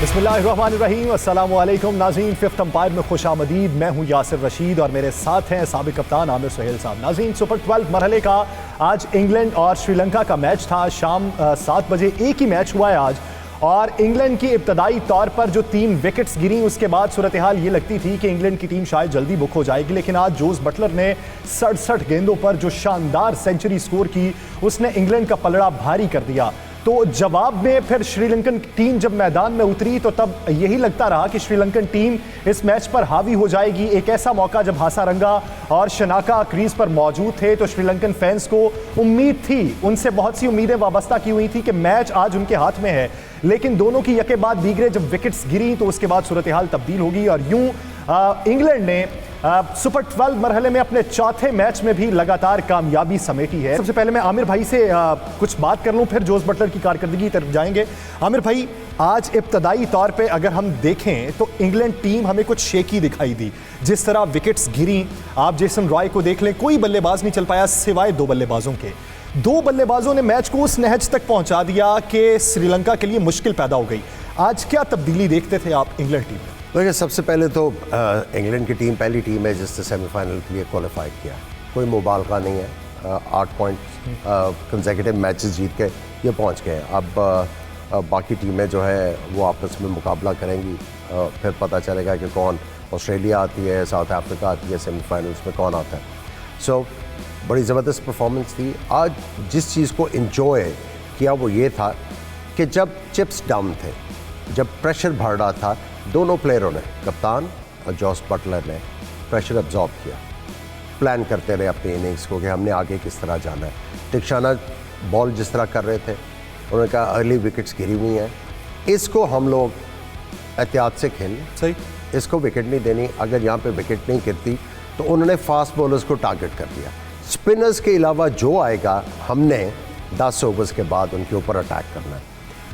बिस्मिल्लाहिर्रहमानिर्रहीम, अस्सलामु अलैकुम नाज़रीन। फिफ्थ अंपायर में खुशामदीद। मैं हूँ यासिर रशीद और मेरे साथ हैं साबिक कप्तान आमिर सोहेल साहब। नाज़रीन, सुपर 12 मरहले का आज इंग्लैंड और श्रीलंका का मैच था। शाम 7 बजे एक ही मैच हुआ है आज, और इंग्लैंड की इब्तदाई तौर पर जो 3 विकेट्स गिरी उसके बाद सूरत हाल ये लगती थी कि इंग्लैंड की टीम शायद जल्दी बुक हो जाएगी, लेकिन आज जोस बटलर ने 67 गेंदों पर जो शानदार सेंचुरी स्कोर की, उसने इंग्लैंड का पलड़ा भारी कर दिया। तो जवाब में फिर श्रीलंकन टीम जब मैदान में उतरी तो तब यही लगता रहा कि श्रीलंकन टीम इस मैच पर हावी हो जाएगी। एक ऐसा मौका जब हासारंगा और शनाका क्रीज पर मौजूद थे तो श्रीलंकन फैंस को उम्मीद थी, उनसे बहुत सी उम्मीदें वाबस्ता की हुई थी कि मैच आज उनके हाथ में है, लेकिन दोनों की यके बाद दीगरे जब विकेट्स गिरी तो उसके बाद सूरत हाल तब्दील होगी और यूं इंग्लैंड ने सुपर 12 मरहले में अपने चौथे मैच में भी लगातार कामयाबी समेटी है। सबसे पहले मैं आमिर भाई से कुछ बात कर लूं, फिर जोस बटलर की कारकर्दगी की तरफ जाएंगे। आमिर भाई, आज इब्तदाई तौर पे अगर हम देखें तो इंग्लैंड टीम हमें कुछ शेकी दिखाई दी। जिस तरह विकेट्स गिरी, आप जेसन रॉय को देख लें, कोई बल्लेबाज नहीं चल पाया सिवाय 2 बल्लेबाजों के। 2 बल्लेबाजों ने मैच को उस नहज तक पहुंचा दिया कि श्रीलंका के लिए मुश्किल पैदा हो गई। आज क्या तब्दीली देखते थे आप इंग्लैंड टीम में? देखिए, सबसे पहले तो इंग्लैंड की टीम पहली टीम है जिसने सेमीफाइनल के लिए क्वालिफाई किया। कोई मुबालगा नहीं है। 8 पॉइंट कंसेक्यूटिव मैचेस जीत के ये पहुंच गए। अब बाकी टीमें जो है वो आपस में मुकाबला करेंगी, फिर पता चलेगा कि कौन, ऑस्ट्रेलिया आती है, साउथ अफ्रीका आती है, सेमीफाइनल्स में कौन आता है। सो बड़ी ज़बरदस्त परफॉर्मेंस थी। आज जिस चीज़ को इंजॉय किया वो ये था कि जब चिप्स डाउन थे, जब प्रेशर बढ़ रहा था, दोनों प्लेयरों ने, कप्तान और जोस बटलर ने प्रेशर एब्जॉर्ब किया, प्लान करते रहे अपनी इनिंग्स को कि हमने आगे किस तरह जाना है। टिक्शाना बॉल जिस तरह कर रहे थे, उन्होंने कहा अर्ली विकेट्स गिरी हुई हैं, इसको हम लोग एहतियात से खेलें, सही, इसको विकेट नहीं देनी। अगर यहाँ पे विकेट नहीं गिरती तो उन्होंने फास्ट बॉलर्स को टारगेट कर दिया। स्पिनर्स के अलावा जो आएगा हमने 10 ओवर्स के बाद उनके ऊपर अटैक करना है।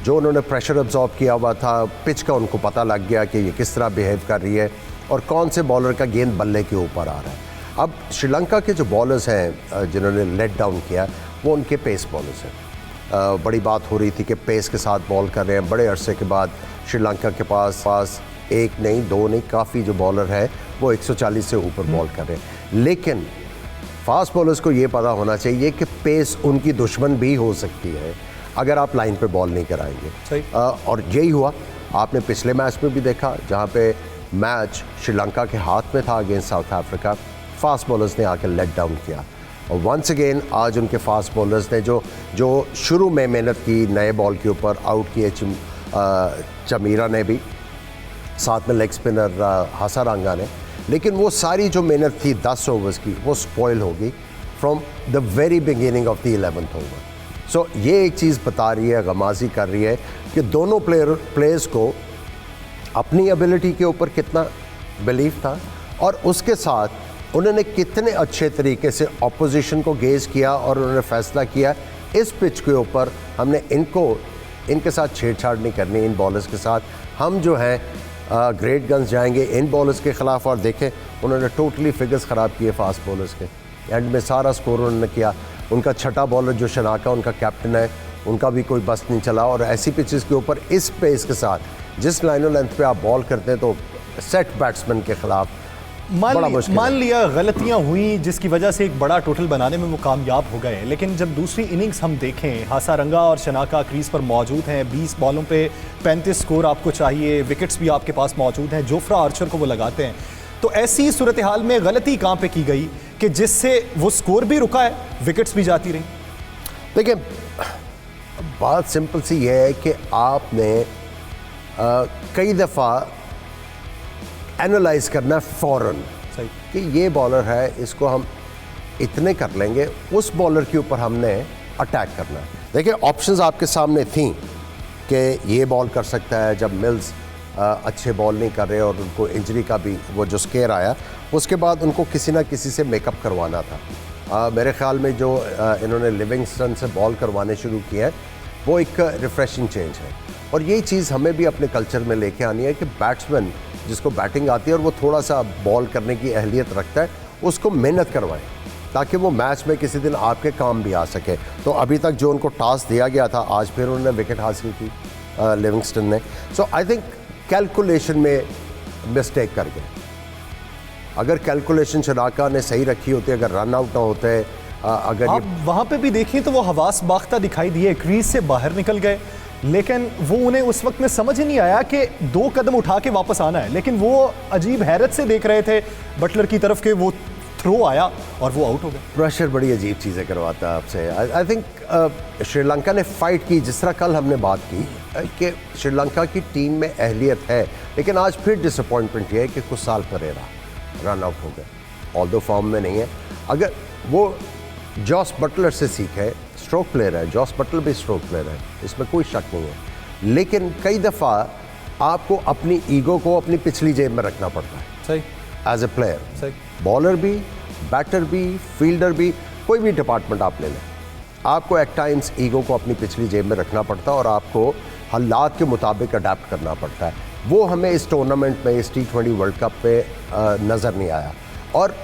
जो उन्होंने प्रेशर एब्जॉर्ब किया हुआ था, पिच का उनको पता लग गया कि ये किस तरह बिहेव कर रही है और कौन से बॉलर का गेंद बल्ले के ऊपर आ रहा है। अब श्रीलंका के जो बॉलर्स हैं जिन्होंने लेट डाउन किया, वो उनके पेस बॉलर्स हैं। बड़ी बात हो रही थी कि पेस के साथ बॉल कर रहे हैं। बड़े अरसे के बाद श्रीलंका के पास एक नहीं, 2 नहीं, काफ़ी जो बॉलर है वो 140 से ऊपर बॉल कर रहे हैं। लेकिन फास्ट बॉलर्स को ये पता होना चाहिए कि पेस उनकी दुश्मन भी हो सकती है अगर आप लाइन पे बॉल नहीं कराएंगे। और यही हुआ। आपने पिछले मैच में भी देखा जहाँ पे मैच श्रीलंका के हाथ में था against south Africa, fast bowlers ने आकर लेट डाउन किया। और वंस अगेन आज उनके फास्ट बॉलर्स ने जो शुरू में मेहनत की, नए बॉल के ऊपर आउट किए, चमीरा ने भी, साथ में लेग स्पिनर हासारंगा ने, लेकिन वो सारी जो मेहनत थी 10 ओवर्स की, वो स्पॉइल होगी from the very beginning of the 11th over. So ये एक चीज़ बता रही है, गमाजी कर रही है कि दोनों प्लेयर्स को अपनी एबिलिटी के ऊपर कितना बिलीफ था और उसके साथ उन्होंने कितने अच्छे तरीके से ऑपोजिशन को गेज किया और उन्होंने फैसला किया इस पिच के ऊपर हमने इनके साथ छेड़छाड़ नहीं करनी, इन बॉलर्स के साथ हम जो हैं ग्रेट गन्स जाएंगे इन बॉलर्स के ख़िलाफ़। और देखें, उन्होंने टोटली फिगर्स ख़राब किए फास्ट बॉलर्स के। एंड में सारा स्कोर उन्होंने किया। उनका छठा बॉलर जो शनाका, उनका कैप्टन है, उनका भी कोई बस नहीं चला। और ऐसी पिचेस के ऊपर इस पेस के साथ जिस लाइन लेंथ पे आप बॉल करते हैं तो सेट बैट्समैन के खिलाफ मान लिया गलतियां हुई जिसकी वजह से एक बड़ा टोटल बनाने में वो कामयाब हो गए। लेकिन जब दूसरी इनिंग्स हम देखें, हासारंगा और शनाका क्रीज पर मौजूद हैं, 20 बॉलों पे 35 स्कोर आपको चाहिए, विकेट्स भी आपके पास मौजूद हैं, जोफ्रा आर्चर को वो लगाते हैं। तो ऐसी सूरत हाल में गलती कहाँ पे की गई कि जिससे वो स्कोर भी रुका है, विकेट्स भी जाती रही? देखिए, बात सिंपल सी ये है कि आपने कई दफ़ा एनालाइज करना फ़ौरन कि ये बॉलर है, इसको हम इतने कर लेंगे, उस बॉलर के ऊपर हमने अटैक करना है। देखिए, ऑप्शंस आपके सामने थी कि ये बॉल कर सकता है। जब मिल्स अच्छे बॉल नहीं कर रहे और उनको इंजरी का भी वो जो स्केयर आया, उसके बाद उनको किसी ना किसी से मेकअप करवाना था। मेरे ख्याल में जो इन्होंने लिविंगस्टन से बॉल करवाने शुरू किया है, वो एक रिफ़्रेशिंग चेंज है। और यही चीज़ हमें भी अपने कल्चर में लेके आनी है कि बैट्समैन जिसको बैटिंग आती है और वो थोड़ा सा बॉल करने की अहलियत रखता है, उसको मेहनत करवाएं ताकि वो मैच में किसी दिन आपके काम भी आ सके। तो अभी तक जो उनको टास्क दिया गया था, आज फिर उन्होंने विकेट हासिल की। लिविंगस्टन ने। सो आई थिंक कैलकुलेशन में मिस्टेक कर गए। अगर कैलकुलेशन शराका ने सही रखी होती, अगर रन आउट ना होते, अगर आप वहां पे भी देखें तो वो हवास बाख्ता दिखाई दिए, क्रीज से बाहर निकल गए, लेकिन वो उन्हें उस वक्त में समझ ही नहीं आया कि 2 कदम उठा के वापस आना है। लेकिन वो अजीब हैरत से देख रहे थे बटलर की तरफ के, वो थ्रो आया और वो आउट हो गए। प्रेशर बड़ी अजीब चीज़ें करवाता है आपसे। आई थिंक श्रीलंका ने फाइट की, जिस तरह कल हमने बात की कि श्रीलंका की टीम में अहलियत है, लेकिन आज फिर डिसअपॉइंटमेंट ये है कि कुछ साल परेरा रन आउट हो गए, ऑल्दो फॉर्म में नहीं है। अगर वो जॉस बटलर से सीखे, स्ट्रोक प्लेयर है, जॉस बटलर भी स्ट्रोक प्लेयर है, इसमें कोई शक नहीं है, लेकिन कई दफ़ा आपको अपनी ईगो को अपनी पिछली जेब में रखना पड़ता है। सही, एज ए प्लेयर, सही, बॉलर भी, बैटर भी, फील्डर भी, कोई भी डिपार्टमेंट आप ले लें, आपको एट टाइम्स ईगो को अपनी पिछली जेब में रखना पड़ता है और आपको हालात के मुताबिक अडेप्ट करना पड़ता है। वो हमें इस टूर्नामेंट में, इस T20 वर्ल्ड कप पे नज़र नहीं आया और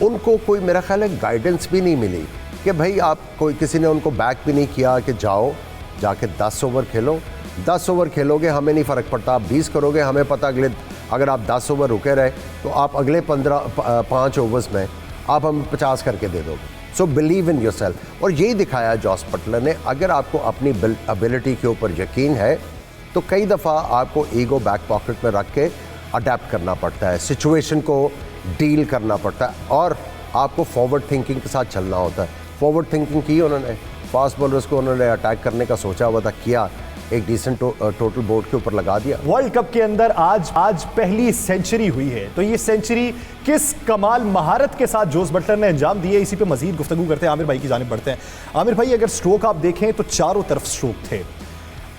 उनको कोई मेरा ख्याल है गाइडेंस भी नहीं मिली कि भाई आप कोई, किसी ने उनको बैक भी नहीं किया कि जाओ जाके 10 ओवर खेलो, 10 ओवर खेलोगे हमें नहीं फ़र्क पड़ता, आप 20 करोगे हमें पता, अगले अगर आप 10 ओवर रुके रहे तो आप अगले 5 ओवर्स में आप हमें 50 करके दे दोगे। सो बिलीव इन योरसेल्फ, और यही दिखाया जॉस बटलर ने। अगर आपको अपनी एबिलिटी के ऊपर यकीन है तो कई दफ़ा आपको ईगो बैक पॉकेट में रख के अडेप्ट करना पड़ता है, सिचुएशन को डील करना पड़ता है और आपको फॉरवर्ड थिंकिंग के साथ चलना होता है। फॉरवर्ड थिंकिंग की उन्होंने, फास्ट बॉलर्स को उन्होंने अटैक करने का सोचा हुआ था, किया, एक डिसेंट टोटल बोर्ड के ऊपर लगा दिया। वर्ल्ड कप के अंदर आज पहली सेंचुरी हुई है, तो ये सेंचुरी किस कमाल महारत के साथ जोस बटलर ने अंजाम दी है, इसी पे मजीद गुफ्तगू करते हैं। आमिर भाई की जानिब बढ़ते हैं। आमिर भाई, अगर स्ट्रोक आप देखें तो चारों तरफ स्ट्रोक थे।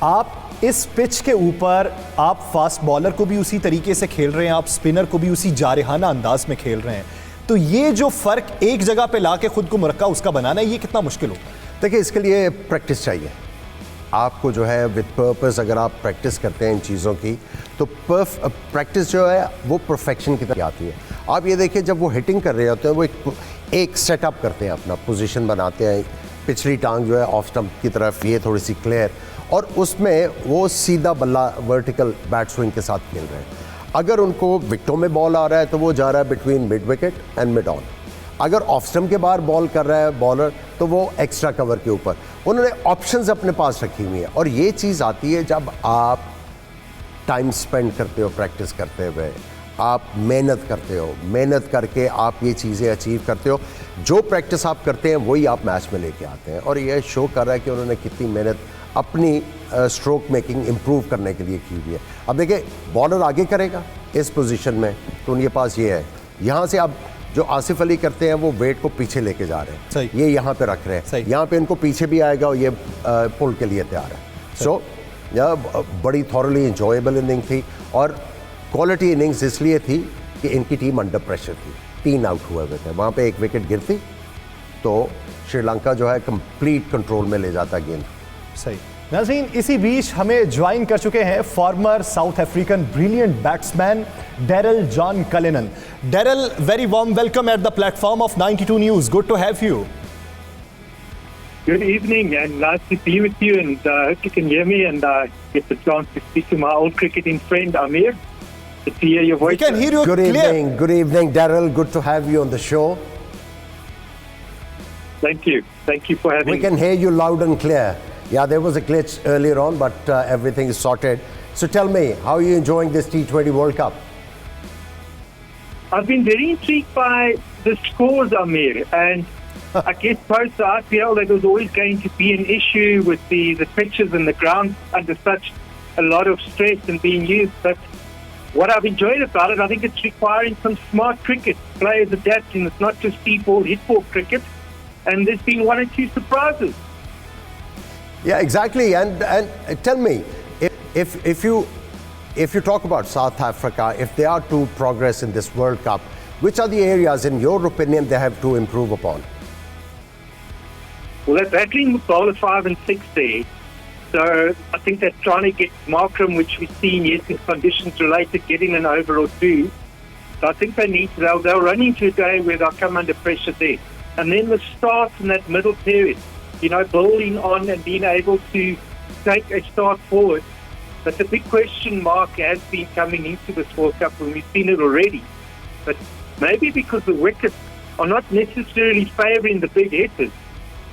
आप इस पिच के ऊपर आप फास्ट बॉलर को भी उसी तरीके से खेल रहे हैं, आप स्पिनर को भी उसी जारहाना अंदाज में खेल रहे हैं, तो ये जो फर्क एक जगह पे लाके खुद को मुरक्का उसका बनाना है, ये कितना मुश्किल होता है? देखिए, इसके लिए प्रैक्टिस चाहिए आपको, जो है विद पर्पस अगर आप प्रैक्टिस करते हैं इन चीज़ों की तो प्रैक्टिस जो है वो परफेक्शन की तरह आती है। आप ये देखिए, जब वो हिटिंग कर रहे होते हैं वो एक सेटअप करते हैं, अपना पोजीशन बनाते हैं, पिछली टांग जो है ऑफ स्टंप की तरफ ये थोड़ी सी क्लियर, और उसमें वो सीधा बल्ला वर्टिकल बैट स्विंग के साथ खेल रहे हैं। अगर उनको विकेटों में बॉल आ रहा है तो वो जा रहा है between mid wicket and mid on. अगर ऑफ स्टंप के बाहर बॉल कर रहा है बॉलर तो वो एक्स्ट्रा कवर के ऊपर। उन्होंने ऑप्शंस अपने पास रखी हुई हैं, और ये चीज़ आती है जब आप टाइम स्पेंड करते हो प्रैक्टिस करते हुए, आप मेहनत करते हो, मेहनत करके आप ये चीज़ें अचीव करते हो। जो प्रैक्टिस आप करते हैं वही आप मैच में लेके आते हैं, और ये शो कर रहा है कि उन्होंने कितनी मेहनत अपनी स्ट्रोक मेकिंग इम्प्रूव करने के लिए की हुई है। अब देखिए, बॉलर आगे करेगा इस पोजीशन में तो उनके पास ये है, यहाँ से अब जो आसिफ अली करते हैं वो वेट को पीछे लेके जा रहे हैं, ये यहाँ पे रख रहे हैं, यहाँ पे इनको पीछे भी आएगा और ये पुल के लिए तैयार है। सो यह बड़ी थॉरली इंजॉयबल इनिंग थी, और क्वालिटी इनिंग्स इसलिए थी कि इनकी टीम अंडर प्रेशर थी, 3 आउट हुए थे, वहाँ पे 1 विकेट गिरती तो श्रीलंका जो है कंप्लीट कंट्रोल में ले जाता गेंद। सही। नाज़रीन, इसी बीच हमें ज्वाइन कर चुके हैं farmer south African brilliant batsman Daryl John Cullinan. Daryl, very warm welcome at the platform of 92 news. Good to have you. Good evening, and nice to be with you, and hope you can hear me and get the chance to speak to my old cricketing friend Aamir. Good to hear your voice. We can hear you clear. Good evening, Daryl. Good to have you on the show. Thank you for having me. We can hear you loud and clear. Yeah, there was a glitch earlier on, but everything is sorted. So tell me, how are you enjoying this T20 World Cup? I've been very intrigued by the scores, Aamir, and I guess post the IPL there was always going to be an issue with the pitches and the ground under such a lot of stress and being used. But what I've enjoyed about it, I think it's requiring some smart cricket, players adapting. It's not just deep ball, hit ball cricket, and there's been 1 or 2 surprises. Yeah, exactly. And tell me, if you talk about South Africa, if they are to progress in this World Cup, which are the areas, in your opinion, they have to improve upon? Well, they're battling with bowler 5 and 6 there. So I think they're trying to get Markram, which we've seen, yes, in conditions related, getting an over or 2. So I think they'll run into a day where they'll come under pressure there. And then the start in that middle period, building on and being able to take a start forward. But the big question mark has been coming into this World Cup, and we've seen it already. But maybe because the wickets are not necessarily favouring the big hitters,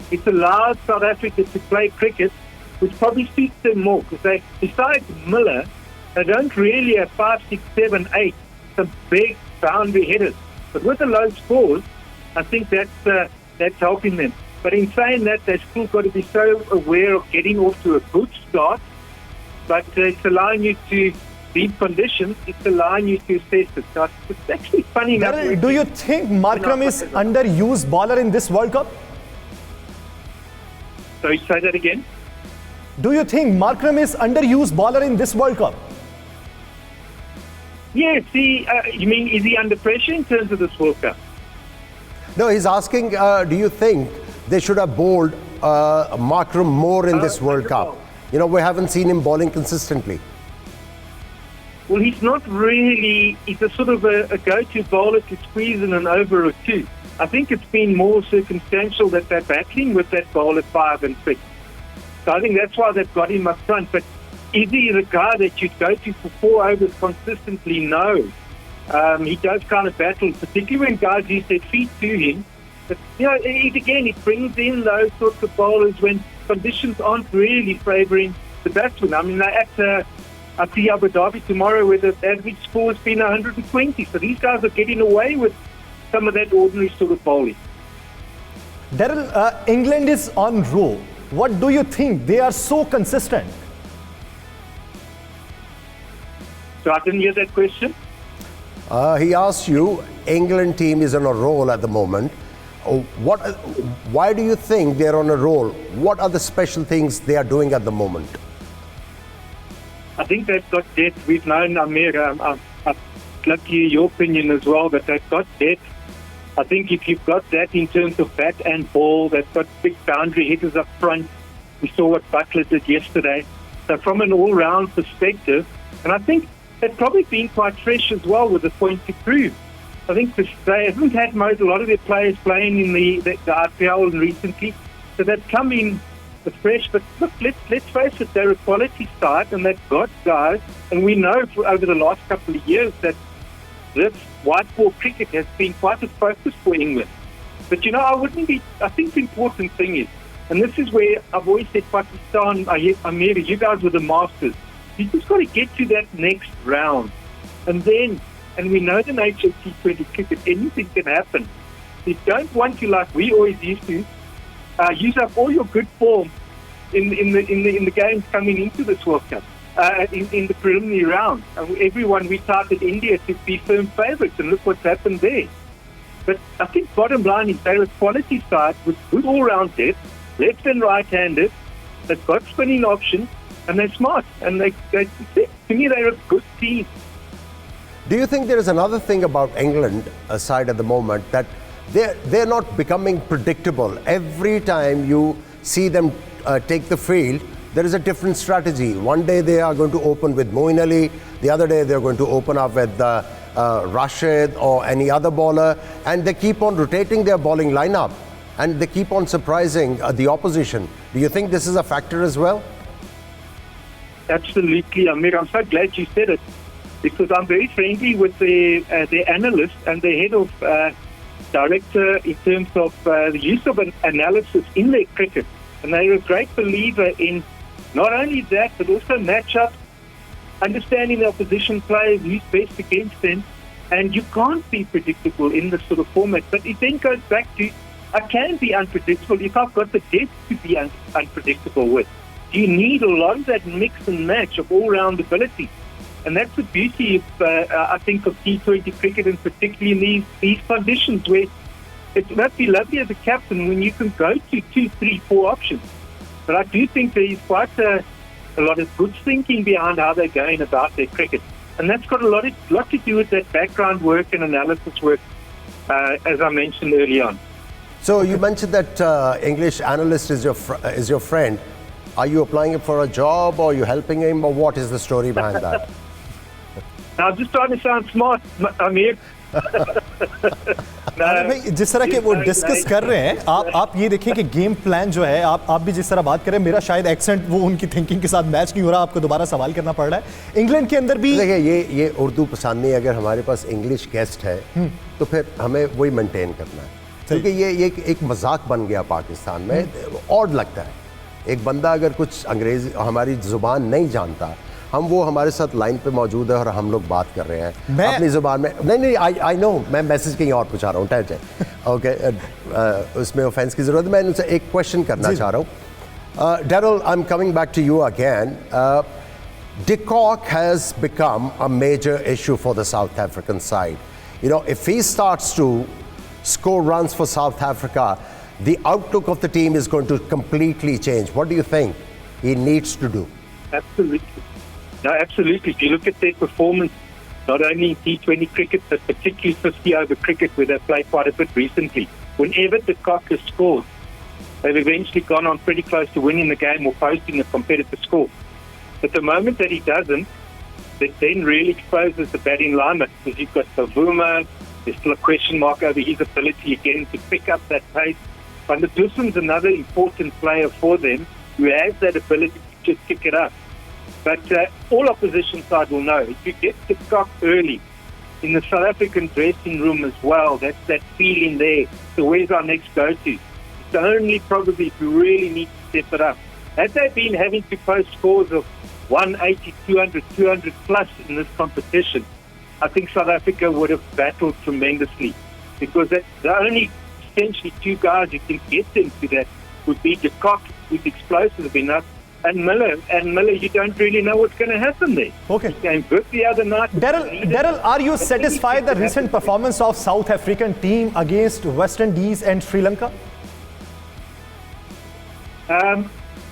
it allows South Africa to play cricket, which probably suits them more, because they, besides Miller, they don't really have 5, 6, 7, 8, some big boundary hitters. But with the low scores, I think that's helping them. But in saying that, they've still got to be so aware of getting off to a good start. But it's allowing you to read conditions. It's allowing you to assess it. So it's actually funny enough. Daryl, do you think Markram is underused bowler in this World Cup? Sorry, say that again. Do you think Markram is underused bowler in this World Cup? Yes. You mean is he under pressure in terms of this World Cup? No, he's asking, do you think they should have bowled Markram more in this World Cup? You know, we haven't seen him bowling consistently. Well, he's not really. He's a sort of a go-to bowler to squeeze in an over or two. I think it's been more circumstantial that they're battling with that bowl at 5 and 6. So I think that's why they've got him up front. But is he the guy that you'd go to for 4 overs consistently? No. He does kind of battle, particularly when guys use their feet to him. But, you know, it brings in those sorts of bowlers when conditions aren't really favouring the batsman. I mean, they're at the Abu Dhabi tomorrow where the average score has been 120. So these guys are getting away with some of that ordinary sort of bowling. Daryl, England is on roll. What do you think? They are so consistent. So I didn't hear that question. He asked you, England team is on a roll at the moment. Why do you think they're on a roll? What are the special things they are doing at the moment? I think they've got depth. We've known Aamir. I'd love to hear your opinion as well, but they've got depth. I think if you've got that in terms of bat and ball, they've got big boundary hitters up front. We saw what Butler did yesterday. So from an all-round perspective, and I think they've probably been quite fresh as well with the point to prove. I think they haven't had a lot of their players playing in the IPL recently, so they've come in fresh. But look, let's face it, they're a quality side, and they've got guys, and we know over the last couple of years that this white ball cricket has been quite a focus for England. But you know, I think the important thing is, and this is where I've always said Pakistan, Aamir, you guys were the masters. You just got to get to that next round, and we know the nature of T20 cricket, anything can happen. You don't want to, like we always used to, use up all your good form in the games coming into this World Cup, in the preliminary round. We touted India to be firm favourites, and look what's happened there. But I think bottom line is they're a quality side with good all-round depth, left and right-handed. They've got spinning options, and they're smart. And to me, they're a good team. Do you think there is another thing about England side at the moment, that they're not becoming predictable? Every time you see them take the field, there is a different strategy. One day they are going to open with Moeen Ali, the other day they're going to open up with Rashid or any other bowler, and they keep on rotating their bowling lineup, and they keep on surprising the opposition. Do you think this is a factor as well? Absolutely, Aamir. I'm so glad you said it, because I'm very friendly with the analyst and the head of director in terms of the use of an analysis in their cricket. And they're a great believer in not only that, but also matchups, understanding the opposition players, who's best against them. And you can't be predictable in this sort of format. But it then goes back to, I can be unpredictable if I've got the depth to be unpredictable with. You need a lot of that mix and match of all-round ability. And that's the beauty of, I think, of T20 cricket, and particularly in these conditions where it must be lovely as a captain when you can go to 2, 3, 4 options. But I do think there is quite a lot of good thinking behind how they're going about their cricket. And that's got a lot to do with that background work and analysis work, as I mentioned early on. So you mentioned that English analyst is your friend. Are you applying for a job, or are you helping him, or what is the story behind that? Now, I'm just trying to sound smart, Aamir. No, Aamir भाई जिस तरह के वो discuss कर रहे हैं, आप ये देखिए कि गेम प्लान जो है, आप भी जिस तरह बात करें, मेरा शायद एक्सेंट वो उनकी थिंकिंग के साथ मैच नहीं हो रहा, आपको दोबारा सवाल करना पड़ रहा है। इंग्लैंड के अंदर भी देखिए ये उर्दू पसंद नहीं, अगर हमारे पास इंग्लिश गेस्ट है तो फिर हमें वही मेंटेन करना है, क्योंकि ये एक मजाक बन गया पाकिस्तान में। ऑड लगता है एक बंदा अगर कुछ अंग्रेजी हमारी जुबान नहीं जानता, वो हमारे साथ लाइन पे मौजूद है और हम लोग बात कर रहे हैं अपनी जुबान में। नहीं आई नो, मैं मैसेज कहीं और पूछा रहा हूँ, ठहर जाए। ओके, उसमें ऑफेंस की जरूरत। मैं उनसे एक क्वेश्चन करना चाह रहा हूँ। Daryl, I'm coming back to you again. De Kock has become a major issue for the South African side. You know, if he starts to score runs for South Africa, the outlook of the team is going to completely change. What do you think he needs to do? Absolutely. No, absolutely. If you look at their performance, not only in T20 cricket, but particularly 50-over cricket, where they played quite a bit recently, whenever the Kock has scored, they've eventually gone on pretty close to winning the game or posting a competitive score. But the moment that he doesn't, that then really exposes the batting lineup, because you've got Savuma, there's still a question mark over his ability again to pick up that pace. Van der Dussen's another important player for them who has that ability to just pick it up. But all opposition side will know, if you get the Kock early, in the South African dressing room as well, that's that feeling there. So where's our next go-to? It's only probably if you really need to step it up. Had they been having to post scores of 180, 200, 200 plus in this competition, I think South Africa would have battled tremendously, because that's the only essentially two guys who can get them to that would be De Kock, who's explosive enough, and Miller. And Miller, you don't really know what's going to happen there. Okay. He came good the other night. Daryl, are you satisfied with the recent performance of South African team against West Indies and Sri Lanka?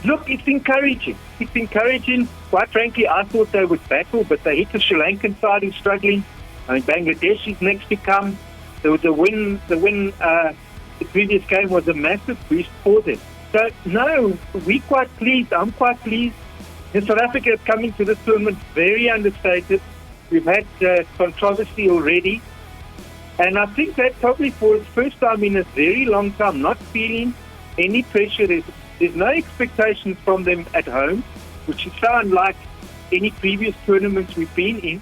Look, it's encouraging. It's encouraging. Quite frankly, I thought they would battle, but they hit the Sri Lankan side who's struggling. I mean, Bangladesh is next to come. There was a win. The previous game was a massive boost for them. So, no, we're quite pleased. I'm quite pleased. And South Africa is coming to this tournament very understated. We've had controversy already. And I think that probably for the first time in a very long time, not feeling any pressure. There's no expectations from them at home, which is so unlike any previous tournaments we've been in.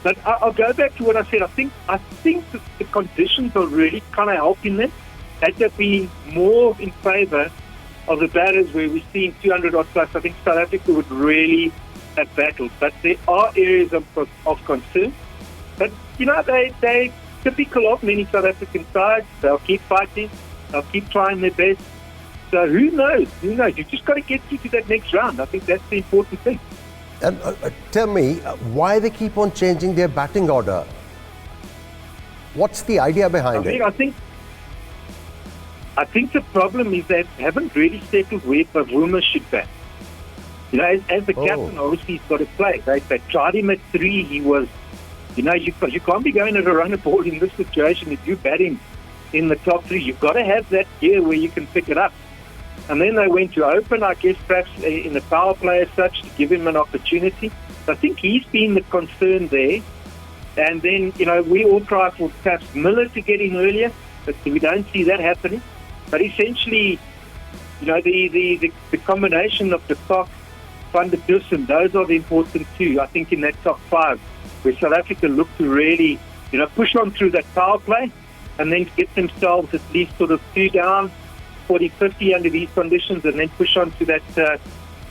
But I'll go back to what I said. I think that the conditions are really kind of helping them. Had they been more in favour of the batters where we've seen 200 odd plus, I think South Africa would really have battled. But there are areas of concern. But, you know, they typical of many South African sides. They'll keep fighting. They'll keep trying their best. So who knows? Who knows? You've just got to get through to that next round. I think that's the important thing. And tell me, why they keep on changing their batting order? What's the idea behind it? I think the problem is they haven't really settled where Bavuma should bat. You know, as the captain, obviously he's got to play. They tried him at 3. He was, you know, you can't be going at a run a ball in this situation if you bat him in the top 3. You've got to have that gear where you can pick it up. And then they went to open, I guess, perhaps in the power play as such, to give him an opportunity. So I think he's been the concern there. And then, you know, we all try for perhaps Miller to get in earlier, but we don't see that happening. But essentially, you know, the combination of De Kock, Van der Dussen, those are the important two, I think, in that top 5, where South Africa look to really, you know, push on through that power play and then get themselves at least sort of 2 down, 40-50 under these conditions, and then push on to that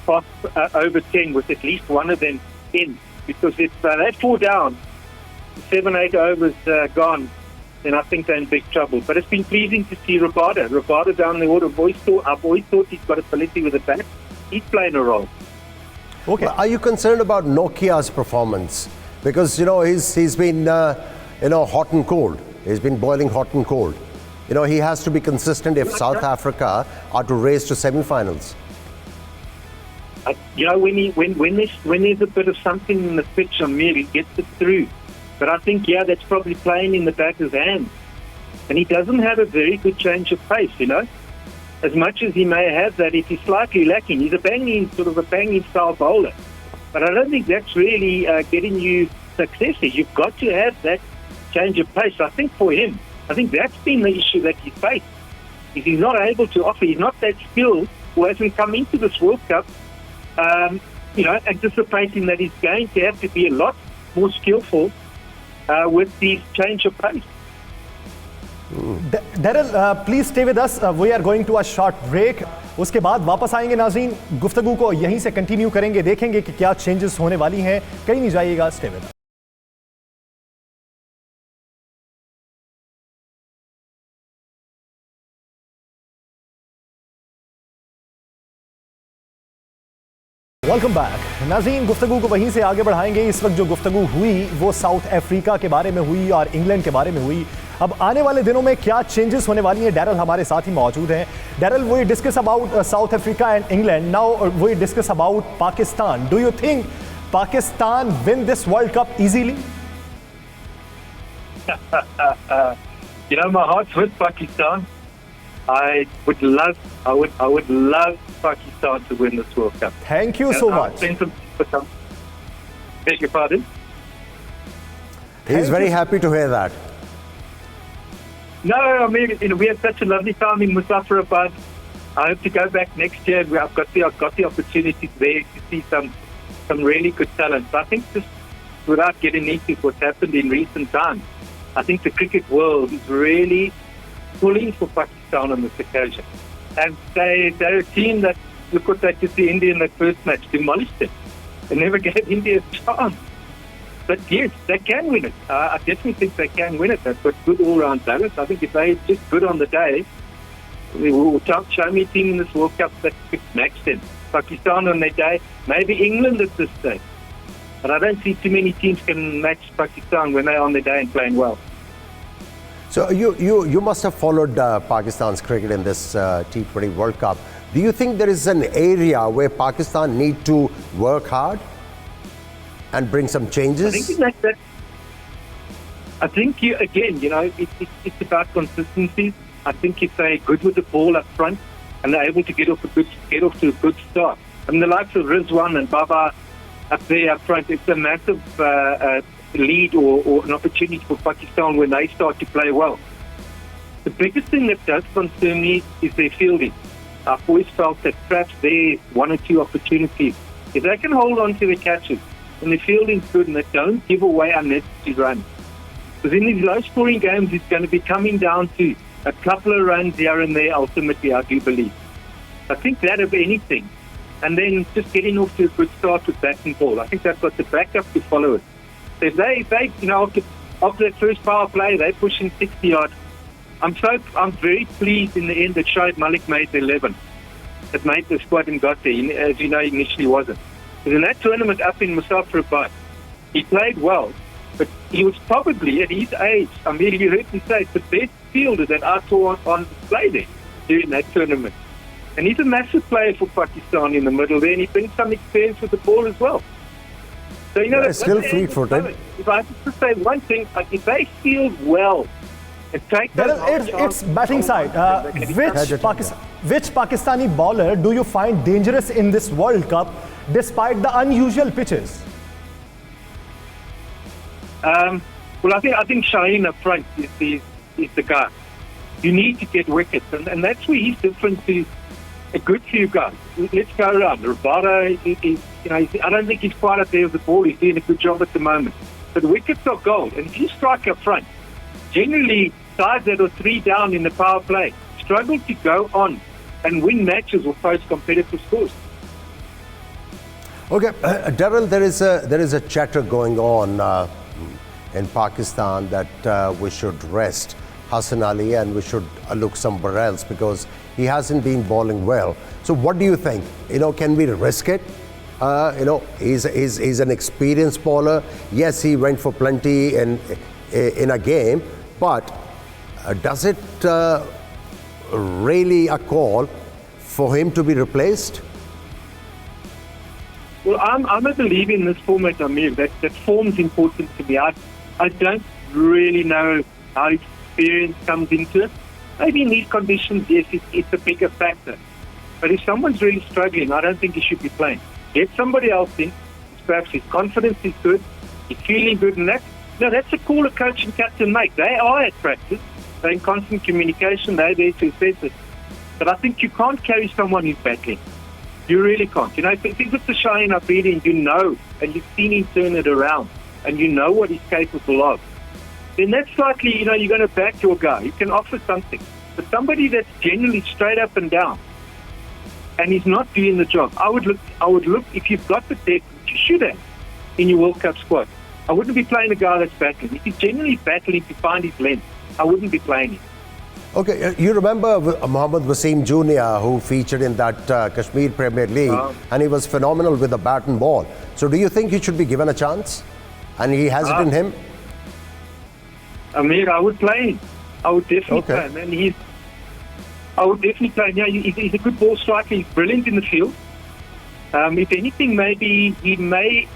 fast over 10 with at least one of them in. Because if they're 4 down, 7-8 overs gone, then I think they're in big trouble. But it's been pleasing to see Rabada down the order. I've always thought he's got ability with the bat. He's playing a role. Okay. Well, are you concerned about Nokia's performance? Because, you know, he's been, hot and cold. He's been boiling hot and cold. You know, he has to be consistent if South Africa are to race to semi-finals. You know, when there's a bit of something in the pitch on me, he gets it through. But I think, that's probably playing in the batter's hands. And he doesn't have a very good change of pace, you know. As much as he may have that, if he's slightly lacking, he's a banging style bowler. But I don't think that's really getting you success here. You've got to have that change of pace. I think for him, I think that's been the issue that he's faced. If he's not able to offer, he's not that skilled, or hasn't come into this World Cup, anticipating that he's going to have to be a lot more skillful with the change of pace. Daryl, please stay with us. We are going to a short break. उसके बाद वापस आएंगे नाज़रीन, गुफ्तगू को यहीं से continue करेंगे, देखेंगे कि क्या चेंजेस होने वाली हैं. कहीं नहीं जाइएगा, stay with us. Welcome back. नाज़रीन, गुफ्तगू को वहीं से आगे बढ़ाएंगे. इस वक्त जो गुफ्तगू हुई वो साउथ अफ्रीका के बारे में हुई और इंग्लैंड के बारे में हुई. अब आने वाले दिनों में क्या चेंजेस होने वाली हैं, डैरल हमारे साथ ही मौजूद हैं. Darrell, we discuss about South Africa and England. Now we discuss about Pakistan. Do you think Pakistan win this world cup easily? My heart's with Pakistan. I would love Pakistan to win this World Cup. Thank you so much. Beg your pardon? He's very happy to hear that. No, I mean, we had such a lovely time in Muzaffarabad. I hope to go back next year. I've got the opportunity there to see some really good talent. But I think just without getting into what's happened in recent times, I think the cricket world is really pulling for Pakistan on this occasion. And they're a team that, look what they did to India in that first match, demolished it. They never gave India a chance. But yes, they can win it. I definitely think they can win it. They've got good all-round balance. I think if they're just good on the day, we will show me a team in this World Cup that could match them. Pakistan on their day, maybe England at this stage. But I don't see too many teams can match Pakistan when they're on their day and playing well. So you must have followed Pakistan's cricket in this T20 World Cup. Do you think there is an area where Pakistan need to work hard and bring some changes? I think it's about consistency. I think if they're good with the ball up front and they're able to get off to a good start. I mean, the likes of Rizwan and Baba up there up front, it's a massive lead or an opportunity for Pakistan when they start to play well. The biggest thing that does concern me is their fielding. I've always felt that perhaps there's one or two opportunities. If they can hold on to the catches and the fielding's good and they don't give away unnecessary runs. Because in these low-scoring games, it's going to be coming down to a couple of runs here and there, ultimately, I do believe. I think that of anything. And then just getting off to a good start with bat and ball. I think they've got the backup to follow it. So if they after that first power play, they're pushing 60 odd. I'm very pleased in the end that Shoaib Malik made the 11. That made the squad and got there. As you know, he initially wasn't. Because in that tournament up in Muzaffarabad, he played well. But he was probably, at his age, I mean, you heard me say, the best fielder that I saw on display there during that tournament. And he's a massive player for Pakistan in the middle there, and he brings some experience with the ball as well. So, that's still fleet-footed. If I have to say one thing, if they field well and take it's batting side. Which Pakistani bowler do you find dangerous in this World Cup despite the unusual pitches? Well, I think Shaheen up front is the guy. You need to get wickets, and that's where he's different to a good few guys. Let's go around. Rabada I don't think he's quite up there with the ball. He's doing a good job at the moment. But wickets are gold, and if you strike up front, generally sides that are 3 down in the power play struggle to go on and win matches or post competitive scores. Okay, Daryl, there is a chatter going on in Pakistan that we should rest Hassan Ali and we should look somewhere else because he hasn't been bowling well. So what do you think? Can we risk it? He's an experienced bowler. Yes, he went for plenty in a game, but does it really a call for him to be replaced? Well, I'm a believer in this format, Aamir, that form's important to me. I don't really know how experience comes into it. Maybe in these conditions, yes, it's a bigger factor. But if someone's really struggling, I don't think he should be playing. Get somebody else in. Perhaps his confidence is good. He's feeling good, and that's a call a coach and captain make. They are at practice. They're in constant communication. They're there to assess it. But I think you can't carry someone who's battling. You really can't. You know, if it's a Shine up reading, you know, and you've seen him turn it around, and you know what he's capable of, then that's likely, you know, you're going to back your guy. You can offer something. But somebody that's generally straight up and down, and he's not doing the job, I would look, if you've got the depth, which you should have in your World Cup squad, I wouldn't be playing a guy that's battling. If he's genuinely battling to find his length, I wouldn't be playing him. Okay, you remember Mohammad Wasim Jr., who featured in that Kashmir Premier League, and he was phenomenal with the bat and ball. So do you think he should be given a chance? And he has it in him? Aamir, I would play him. I would definitely play him. And I would definitely play him. Yeah, he's a good ball striker. He's brilliant in the field. If anything, maybe he may,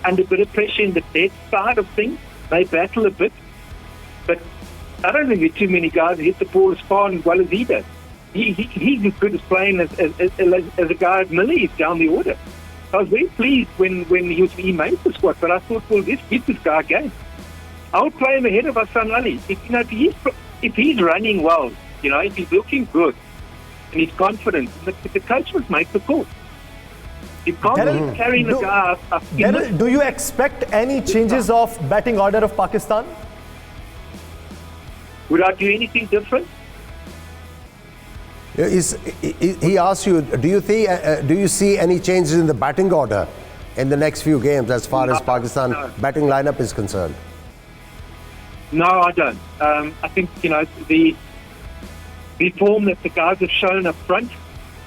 under a bit of pressure in the dead side of things, may battle a bit. But I don't think there are too many guys who hit the ball as far and as well as he does. He's as good as playing as a guy at Millie down the order. I was very pleased when he made the squad, but I thought, well, let's give this guy a game. I would play him ahead of Hassan Ali. If he's running well, you know, if he's looking good and he's confident, the coach must make the call. You can't be carrying the guy up. Do you expect any changes of batting order of Pakistan? Would I do anything different? He asked you, do you see any changes in the batting order in the next few games as far as Pakistan batting lineup is concerned? No, I don't. I think, you know, the form that the guys have shown up front,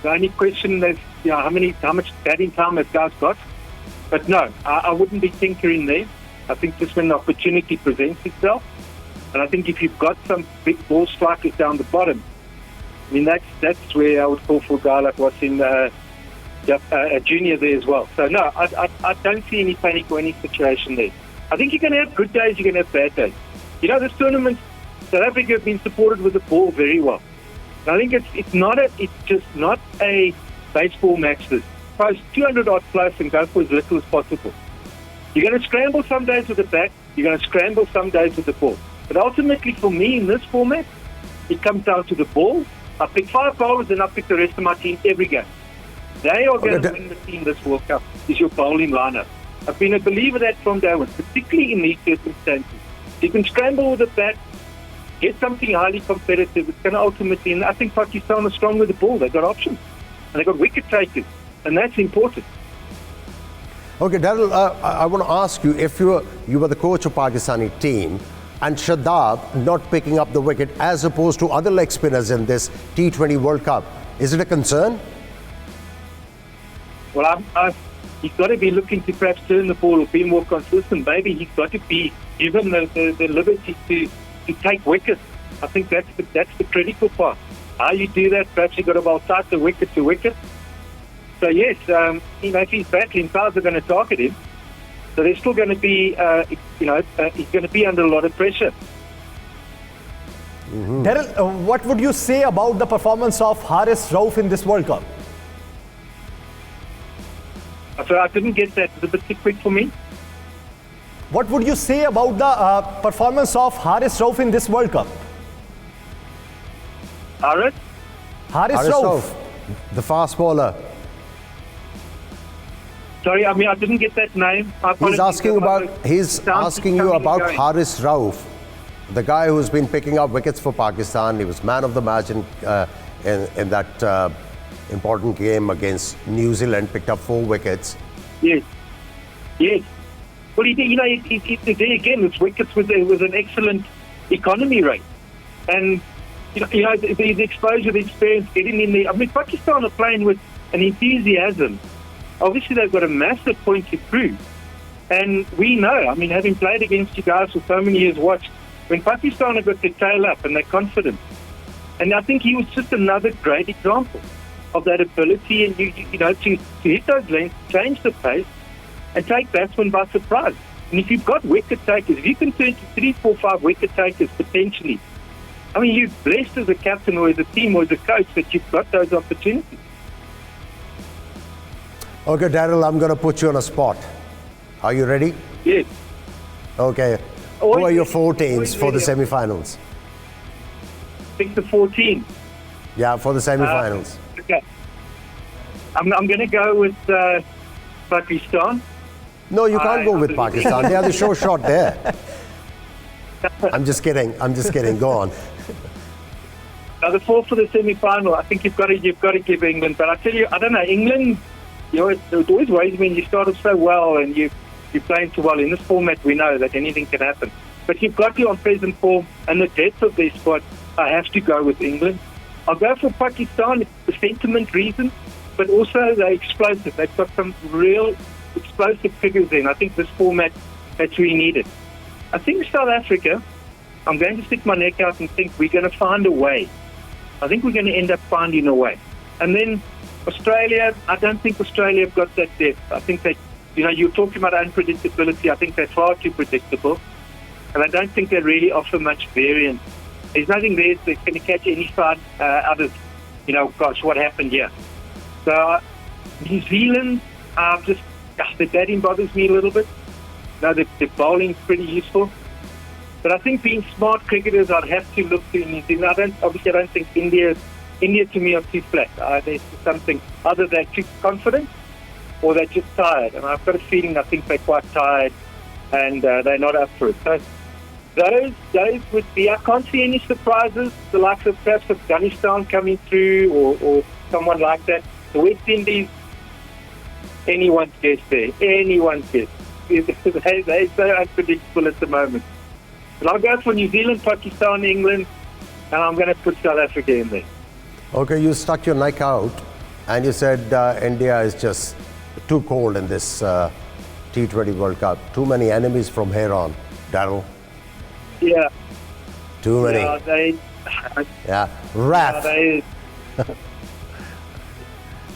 the only question is, you know, how much batting time have guys got? But no, I wouldn't be tinkering there. I think just when the opportunity presents itself, and I think if you've got some big ball strikers down the bottom, I mean, that's where I would call for a guy like Wasim Junior there as well. So no, I don't see any panic or any situation there. I think you're going to have good days, you're going to have bad days. You know, this tournament, South Africa have been supported with the ball very well. And I think it's just not a baseball match. This post 200 odd plus and go for as little as possible. You're going to scramble some days with the bat. You're going to scramble some days with the ball. But ultimately, for me in this format, it comes down to the ball. I pick 5 bowlers and I pick the rest of my team every game. They are going to win the team this World Cup, is your bowling lineup. I've been a believer of that from day one, particularly in these circumstances. You can scramble with the bat, get something highly competitive. It's going to ultimately, and I think Pakistan is strong with the ball. They've got options. And they've got wicket takers. And that's important. Okay, Daryl, I want to ask you, if you were the coach of Pakistani team, and Shadab not picking up the wicket as opposed to other leg spinners in this T20 World Cup, is it a concern? Well, he's got to be looking to perhaps turn the ball or be more consistent. Maybe he's got to be given the liberty to take wickets. I think that's the critical part. How you do that, perhaps you've got to outside the wicket to wicket. So yes, you know, if he's battling, sides are going to target him. So there's still going to be, he's going to be under a lot of pressure. Daryl, what would you say about the performance of Haris Rauf in this World Cup? So I didn't get that. It's a bit too quick for me. What would you say about the performance of Haris Rauf in this World Cup? Haris Rauf, the fast bowler. Sorry, I mean, I didn't get that name. He's asking you about Haris Rauf, the guy who's been picking up wickets for Pakistan. He was man of the match in that important game against New Zealand, picked up 4 wickets. Yes. Well, today again, his wickets was an excellent economy rate. And, the exposure, the experience, getting in there. I mean, Pakistan are playing with an enthusiasm. Obviously, they've got a massive point to prove. And we know, I mean, having played against you guys for so many years, watched, when Pakistan have got their tail up and they're confident. And I think he was just another great example of that ability and, to hit those lengths, change the pace, and take batsmen by surprise. And if you've got wicket takers, if you can turn to 3, 4, 5 wicket takers potentially, I mean, you're blessed as a captain or as a team or as a coach that you've got those opportunities. Okay, Daryl, I'm going to put you on a spot. Are you ready? Yes. Okay. Who are your 4 teams for the semi-finals? pick the 14. Yeah, for the semi-finals. Okay. I'm going to go with Pakistan. No, you can't go with Pakistan. They are the sure shot there. I'm just kidding. Go on. Now the 4 for the semi-final. I think you've got to give England. But I tell you, I don't know. England, it always worries when you start off so well and you're playing so well. In this format, we know that anything can happen. But you've got to, on present form and the depth of their squad, I have to go with England. I'll go for Pakistan for sentiment reasons, but also they're explosive. They've got some real explosive figures in. I think this format, that's really needed. I think South Africa, I'm going to stick my neck out and think we're going to find a way. I think we're going to end up finding a way. And then Australia, I don't think Australia have got that depth. I think that, you're talking about unpredictability. I think they're far too predictable. And I don't think they really offer much variance. There's nothing there that's going to catch any side others. Gosh, what happened here? So New Zealand, the batting bothers me a little bit. The bowling's pretty useful. But I think being smart cricketers, I'd have to look to New Zealand. I don't think India to me are too flat. There's something, either they're too confident or they're just tired. And I've got a feeling I think they're quite tired and they're not up for it. So those would be, I can't see any surprises, the likes of perhaps Afghanistan coming through or someone like that. The West Indies, anyone's guess there. Anyone's guess. They're so unpredictable at the moment. But I'll go for New Zealand, Pakistan, England, and I'm going to put South Africa in there. Okay, you stuck your neck out and you said India is just too cold in this T20 World Cup. Too many enemies from here on, Daryl. Yeah. Too many. Yeah, wrath.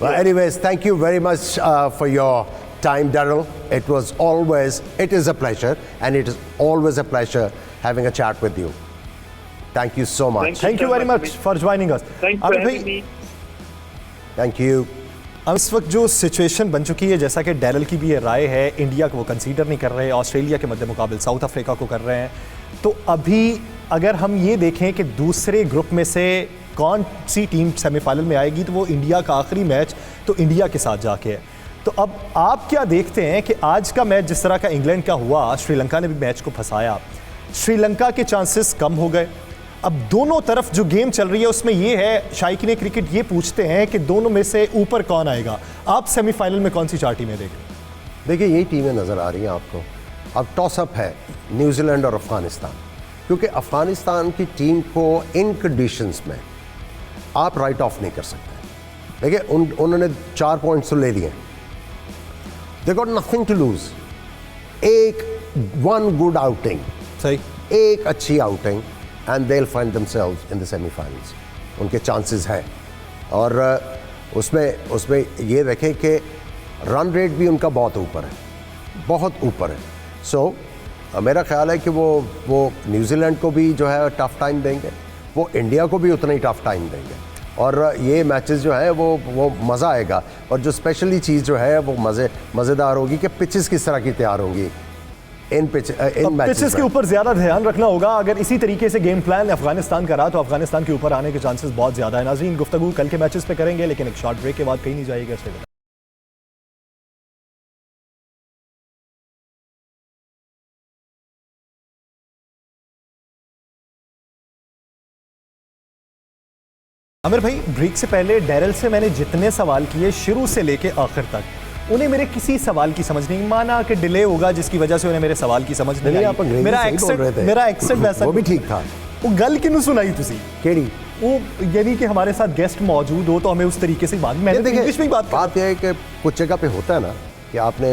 Well, anyways, thank you very much for your time, Daryl. It is a pleasure, and it is always a pleasure having a chat with you. Thank you so much. Thank you very much for joining us. Thanks for having me. Thank you. अब इस वक्त जो situation बन चुकी है, जैसा कि Daryl की भी ये राय है, इंडिया को वो कंसीडर नहीं कर रहे, ऑस्ट्रेलिया के मद्दे मुकाबिल साउथ अफ्रीका को कर रहे हैं, तो अभी अगर हम ये देखें कि दूसरे ग्रुप में से कौन सी टीम सेमीफाइनल में आएगी, तो वो इंडिया का आखिरी मैच तो इंडिया के साथ जाके है। तो अब आप क्या देखते हैं कि आज का मैच जिस तरह का इंग्लैंड का हुआ, श्रीलंका ने भी मैच को फंसाया, श्रीलंका के चांसेस कम हो गए। अब दोनों तरफ जो गेम चल रही है उसमें ये है, शायकीन क्रिकेट ये पूछते हैं कि दोनों में से ऊपर कौन आएगा। आप सेमीफाइनल में कौन सी 4 टीमें देख रहे हैं? देखिए, यही टीमें नज़र आ रही हैं आपको। अब टॉस अप है न्यूजीलैंड और अफगानिस्तान, क्योंकि अफगानिस्तान की टीम को इन कंडीशंस में आप राइट ऑफ नहीं कर सकते। देखिए, उन्होंने 4 पॉइंट्स तो ले लिए, they got nothing to lose. One good outing, सही, एक अच्छी outing and they will find themselves in the semifinals. उनके चांसेस हैं, और उसमें ये देखें कि रन रेट भी उनका बहुत ऊपर है, बहुत ऊपर है। सो मेरा ख्याल है कि वो न्यूजीलैंड को भी जो है टफ टाइम देंगे, वो इंडिया को भी उतना ही टफ टाइम देंगे, और ये मैचेस जो है वो मज़ा आएगा। और जो स्पेशली चीज़ जो है वो मज़ेदार होगी कि पिचेस किस तरह की तैयार होंगी इन पिचेस के ऊपर ज़्यादा ध्यान रखना होगा। अगर इसी तरीके से गेम प्लान अफगानिस्तान का रहा तो अफगानिस्तान के ऊपर आने के चांसेस बहुत ज़्यादा है। नाज़रीन, गुफ्तगू कल के मैचेस पे करेंगे, लेकिन एक शॉर्ट ब्रेक के बाद कहीं नहीं जाएगा। आमिर भाई, ब्रेक से पहले डैरल से मैंने जितने सवाल किए शुरू से लेके आखिर तक, उन्हें मेरे किसी सवाल की समझ नहीं, माना कि डिले होगा जिसकी वजह से उन्हें मेरे सवाल की समझ नहीं आई। मेरा एक्सेंट वैसा, वो भी ठीक था। वो गल किनू सुनाई तुसी केड़ी वो, यानी कि हमारे साथ गेस्ट मौजूद हो तो हमें उस तरीके से बात, मैंने इंग्लिश में ही बात यह है कि कुछ जगह पे होता है ना कि आपने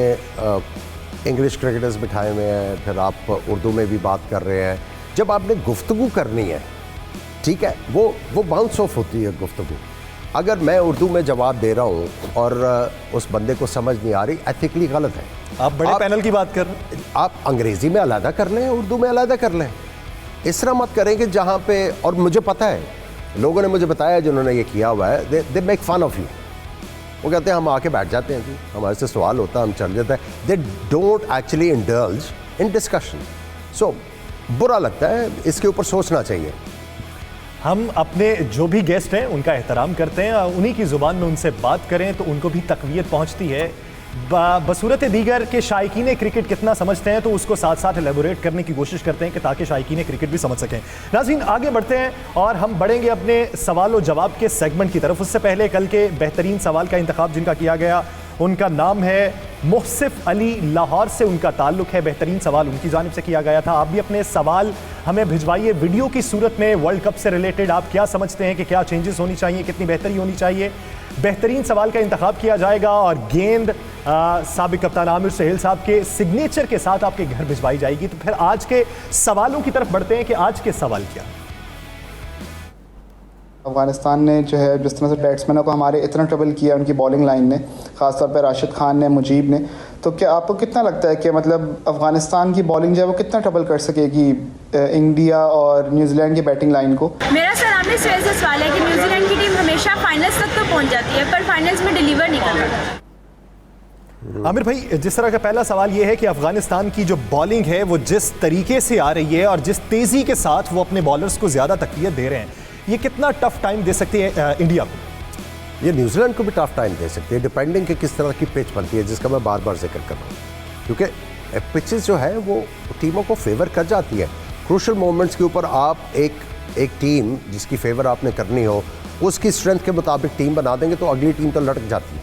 इंग्लिश क्रिकेटर्स बिठाए हुए हैं, फिर आप उर्दू में भी बात कर रहे हैं। जब आपने गुफ्तगू करनी है, ठीक है, वो बाउंस ऑफ होती है गुफ्तगू। अगर मैं उर्दू में जवाब दे रहा हूँ और उस बंदे को समझ नहीं आ रही, एथिकली गलत है। आप बड़े पैनल की बात कर रहे हैं, आप अंग्रेज़ी में अलहदा कर लें, उर्दू में अलहदा कर लें। इस तरह मत करें कि जहाँ पे, और मुझे पता है, लोगों ने मुझे बताया जिन्होंने ये किया हुआ है, they make fun of you. वो कहते हैं हम आके बैठ जाते हैं जी, हमारे से सवाल होता है, हम चल जाते हैं। They don't actually indulge in discussion. So बुरा लगता है, इसके ऊपर सोचना चाहिए। हम अपने जो भी गेस्ट हैं उनका एहतराम करते हैं, उन्हीं की ज़ुबान में उनसे बात करें तो उनको भी तक़वियत पहुंचती है। बसूरत दीगर के शायकीन क्रिकेट कितना समझते हैं तो उसको साथ साथ एलेबोरेट करने की कोशिश करते हैं कि ताकि शायकीन क्रिकेट भी समझ सकें। नाज़रीन, आगे बढ़ते हैं और हम बढ़ेंगे अपने सवाल और जवाब के सेगमेंट की तरफ। उससे पहले कल के बेहतरीन सवाल का इंतखाब जिनका किया गया, उनका नाम है मुहसिफ अली, लाहौर से उनका ताल्लुक है। बेहतरीन सवाल उनकी जानिब से किया गया था। आप भी अपने सवाल हमें भिजवाइए वीडियो की सूरत में। वर्ल्ड कप से रिलेटेड आप क्या समझते हैं कि क्या चेंजेस होनी चाहिए, कितनी बेहतरी होनी चाहिए। बेहतरीन सवाल का इंतखाब किया जाएगा और गेंद साबिक कप्तान आमिर सोहेल साहब के सिग्नेचर के साथ आपके घर भिजवाई जाएगी। तो फिर आज के सवालों की तरफ बढ़ते हैं कि आज के सवाल क्या। अफगानिस्तान ने जो है जिस तरह से बैट्समैनों को हमारे इतना ट्रबल किया, उनकी बॉलिंग लाइन ने, ख़ासतौर पर राशिद खान ने, मुजीब ने, तो क्या आपको कितना लगता है कि मतलब अफगानिस्तान की बॉलिंग जो है वो कितना ट्रबल कर सकेगी इंडिया और न्यूजीलैंड की बैटिंग लाइन को? मेरा सर आमिर सोहेल से सवाल है कि न्यूजीलैंड की टीम हमेशा फाइनल्स तक तो पहुंच जाती है पर फाइनल्स में डिलीवर नहीं कर पाती। आमिर भाई, जिस तरह का पहला सवाल ये है कि अफगानिस्तान की जो बॉलिंग है वो जिस तरीके से आ रही है और जिस तेज़ी के साथ वो अपने बॉलर्स को ज़्यादा तक़वियत दे रहे हैं, ये कितना टफ टाइम दे सकती है इंडिया को? ये न्यूजीलैंड को भी टफ टाइम दे सकती है, डिपेंडिंग कि किस तरह की पिच बनती है, जिसका मैं बार बार जिक्र कर रहा हूँ। क्योंकि पिचेस जो है वो टीमों को फेवर कर जाती है। क्रूशल मोमेंट्स के ऊपर आप एक टीम जिसकी फेवर आपने करनी हो उसकी स्ट्रेंथ के मुताबिक टीम बना देंगे तो अगली टीम तो लटक जाती है।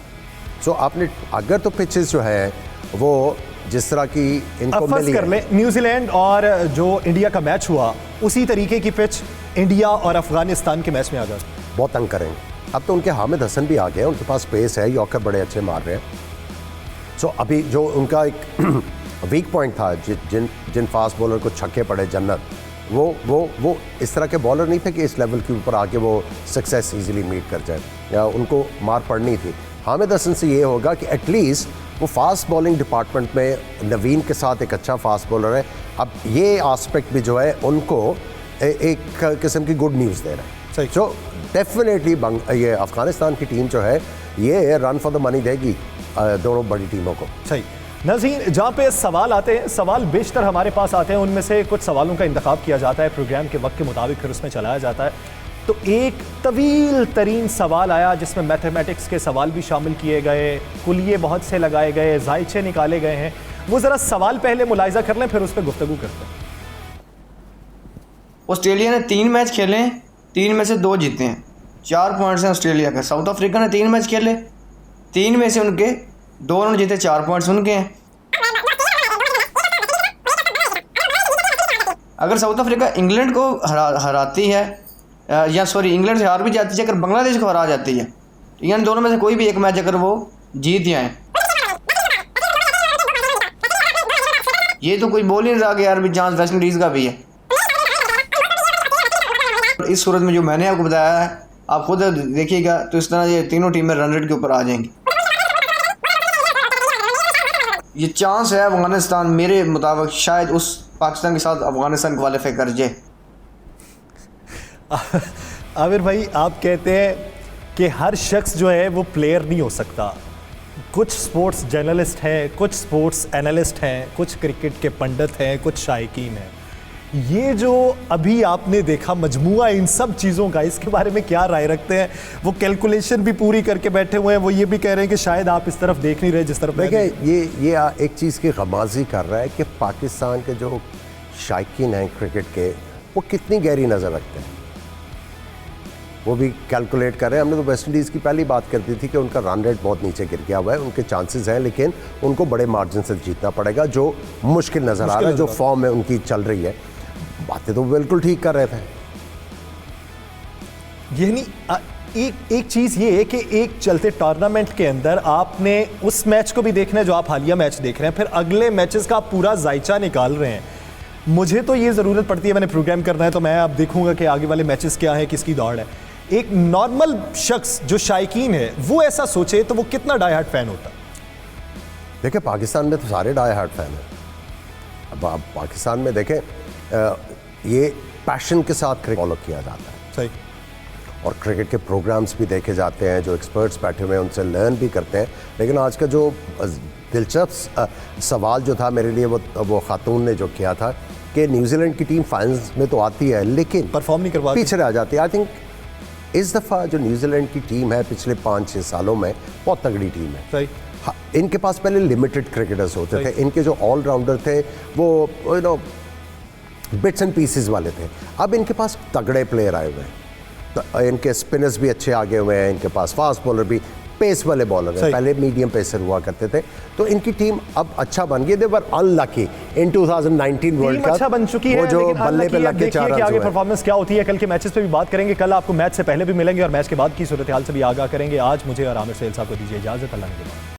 सो आपने अगर तो पिचेस जो है वो जिस तरह की इनको मिली कर ले, न्यूजीलैंड और जो इंडिया का मैच हुआ उसी तरीके की पिच इंडिया और अफगानिस्तान के मैच में आ गए, बहुत तंग करेंगे। अब तो उनके हामिद हसन भी आ गए, उनके पास पेस है, यॉर्कर बड़े अच्छे मार रहे हैं। सो अभी जो उनका एक वीक पॉइंट था, जिन फास्ट बॉलर को छक्के पड़े जन्नत, वो इस तरह के बॉलर नहीं थे कि इस लेवल के ऊपर आके वो सक्सेस इजीली मीट कर जाए या उनको मार पड़नी थी। हामिद हसन से ये होगा कि एटलीस्ट वो फास्ट बॉलिंग डिपार्टमेंट में नवीन के साथ एक अच्छा फास्ट बॉलर है। अब ये आस्पेक्ट भी जो है उनको एक किस्म की गुड न्यूज़ दे रहा है। सो डेफिनेटली ये अफगानिस्तान की टीम जो है ये रन फॉर द मनी देगी दोनों बड़ी टीमों को। सही। नाज़रीन, जहाँ पे सवाल आते हैं, सवाल बेशतर हमारे पास आते हैं, उनमें से कुछ सवालों का इंतखाब किया जाता है प्रोग्राम के वक्त के मुताबिक, फिर उसमें चलाया जाता है। तो एक तवील तरीन सवाल आया जिसमें मैथमेटिक्स के सवाल भी शामिल किए गए, कुलिये बहुत से लगाए गए, जायचे निकाले गए हैं। वो ज़रा सवाल पहले मुलाहिजा कर लें, फिर उस पर गुफ्तगू करते हैं। ऑस्ट्रेलिया ने 3 मैच खेले, 3 में से 2 जीते हैं, 4 पॉइंट्स हैं ऑस्ट्रेलिया के। साउथ अफ्रीका ने 3 मैच खेले, 3 में से उनके 2 उन्होंने जीते, 4 पॉइंट्स उनके हैं। अगर साउथ अफ्रीका इंग्लैंड को हराती है या सॉरी इंग्लैंड से हार भी जाती है, अगर बांग्लादेश को हरा जाती है, इन दोनों में से कोई भी एक मैच अगर वो जीत जाए, ये तो कोई बोल ही नहीं रहा कि यार भी चांस वेस्ट इंडीज़ का भी है। इस सूरत में जो मैंने आपको बताया है, आप खुद देखिएगा, तो इस तरह ये तीनों टीमें रन रेट के ऊपर आ जाएंगी। ये चांस है अफगानिस्तान मेरे मुताबिक शायद उस पाकिस्तान के साथ अफगानिस्तान क्वालिफाई कर जाए। आमिर भाई, आप कहते हैं कि हर शख्स जो है वो प्लेयर नहीं हो सकता। कुछ स्पोर्ट्स जर्नलिस्ट हैं, कुछ स्पोर्ट्स एनालिस्ट हैं, कुछ क्रिकेट के पंडित हैं, कुछ शायकीन हैं। ये जो अभी आपने देखा मजमुआ इन सब चीज़ों का, इसके बारे में क्या राय रखते हैं? वो कैलकुलेशन भी पूरी करके बैठे हुए हैं, वो ये भी कह रहे हैं कि शायद आप इस तरफ देख नहीं रहे जिस तरफ। देखिए, ये एक चीज़ की गमाजी कर रहा है कि पाकिस्तान के जो शायकीन हैं क्रिकेट के, वो कितनी गहरी नज़र रखते हैं, वो भी कैलकुलेट कर रहे हैं। हमने तो वेस्ट इंडीज़ की पहली बात कर दी थी कि उनका रन रेट बहुत नीचे गिर गया हुआ है, उनके चांसेस हैं, लेकिन उनको बड़े मार्जिन से जीतना पड़ेगा, जो मुश्किल नज़र आ रहा है, जो फॉर्म में उनकी चल रही है। बातें तो बिल्कुल ठीक कर रहे थे। ये नहीं, एक चीज़ ये है कि एक चलते टूर्नामेंट के अंदर आपने उस मैच को भी देखना है जो आप हालिया मैच देख रहे हैं, फिर अगले मैचेस का आप पूरा जायचा निकाल रहे हैं। मुझे तो ये ज़रूरत पड़ती है, मैंने प्रोग्राम करना है तो मैं अब देखूंगा कि आगे वाले मैचेस क्या है, किसकी दौड़ है। एक नॉर्मल शख्स जो शायकीन है वो ऐसा सोचे तो वो कितना डाई हार्ड फैन होता? देखिए, पाकिस्तान में तो सारे डाई हार्ड फैन हैं। अब आप पाकिस्तान में देखें, ये पैशन के साथ क्रिकेट फॉलो किया जाता है। सही। और क्रिकेट के प्रोग्राम्स भी देखे जाते हैं, जो एक्सपर्ट्स बैठे हुए हैं उनसे लर्न भी करते हैं। लेकिन आज का जो दिलचस्प सवाल जो था मेरे लिए, वो खातून ने जो किया था कि न्यूजीलैंड की टीम फाइनल्स में तो आती है लेकिन परफॉर्म नहीं करवाती, पीछे रह जाती है। आई थिंक इस दफ़ा जो न्यूजीलैंड की टीम है पिछले 5-6 सालों में बहुत तगड़ी टीम है। सही। हाँ, इनके पास पहले लिमिटेड क्रिकेटर्स होते थे, इनके जो ऑलराउंडर थे वो you know bits and pieces वाले थे। अब इनके पास तगड़े प्लेयर आए हुए हैं, तो इनके स्पिनर्स भी अच्छे आगे हुए हैं, इनके पास फास्ट बॉलर भी, पेस वाले बॉलर हैं, पहले मीडियम पेसर हुआ करते थे। तो इनकी टीम अब अच्छा बन गई। दे वर अनलकी इन 2019 वर्ल्ड कप, अच्छा बन चुकी है, वो जो लेकिन बल्ले पे लग के 4 रन आगे परफॉर्मेंस क्या होती है। कल के मैचेस पे भी बात करेंगे, कल आपको मैच से पहले भी मिलेंगे और मैच के बाद की सूरत हाल से भी आगाह करेंगे। आज मुझे और आमिर सोहेल साहब को दीजिए इजाजत। अल्लाह ने